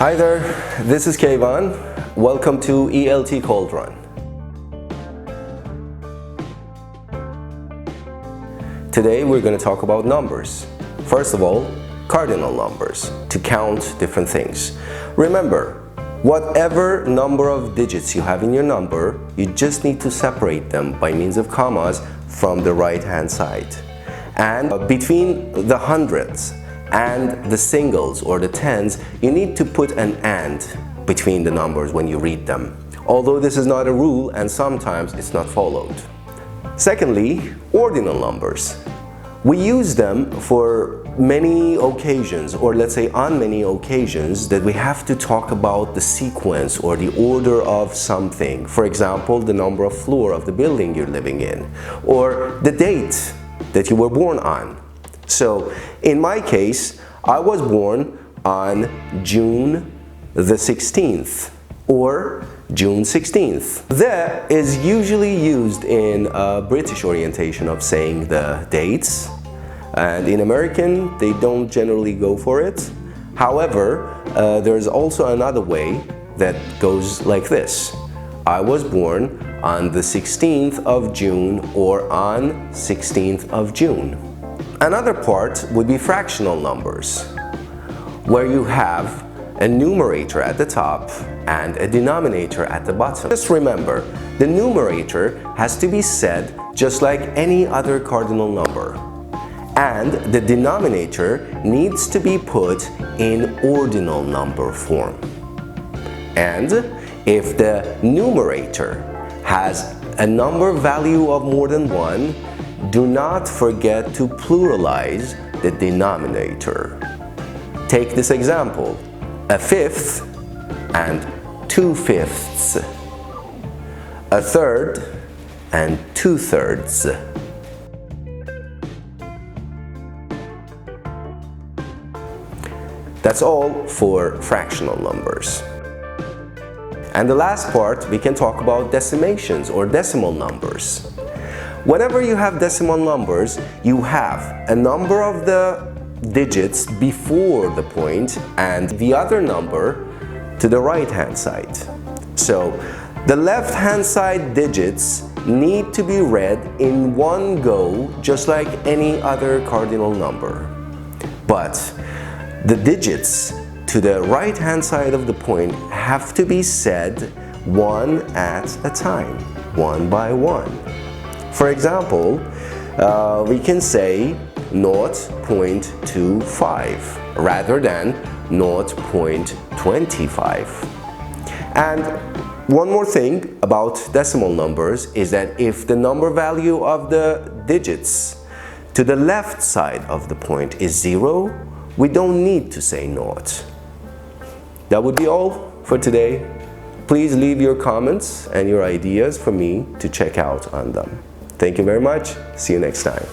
Hi there, this is Kayvon. Welcome to ELT Cold Run. Today we're going to talk about numbers. First of all, cardinal numbers, to count different things. Remember, whatever number of digits you have in your number, you just need to separate them by means of commas from the right-hand side. And between the hundreds and the singles or the tens, you need to put an and between the numbers when you read them. Although this is not a rule and sometimes it's not followed. Secondly, ordinal numbers. We use them for many occasions, or let's say on many occasions, that we have to talk about the sequence or the order of something. For example, the number of floor of the building you're living in, or the date that you were born on. So, in my case, I was born on June the 16th, or June 16th. The is usually used in a British orientation of saying the dates, and in American, they don't generally go for it. However, there's also another way that goes like this. I was born on the 16th of June, or on 16th of June. Another part would be fractional numbers, where you have a numerator at the top and a denominator at the bottom. Just remember, the numerator has to be said just like any other cardinal number, and the denominator needs to be put in ordinal number form. And if the numerator has a number value of more than 1, do not forget to pluralize the denominator. Take this example: a fifth and 2/5, a third and 2/3. That's all for fractional numbers. And the last part, we can talk about decimations or decimal numbers. Whenever you have decimal numbers, you have a number of the digits before the point and the other number to the right-hand side. So the left-hand side digits need to be read in one go, just like any other cardinal number. But the digits to the right-hand side of the point have to be said one at a time, one by one. For example, we can say 0.25 rather than 0.25. And one more thing about decimal numbers is that if the number value of the digits to the left side of the point is 0, we don't need to say 0. That would be all for today. Please leave your comments and your ideas for me to check out on them. Thank you very much. See you next time.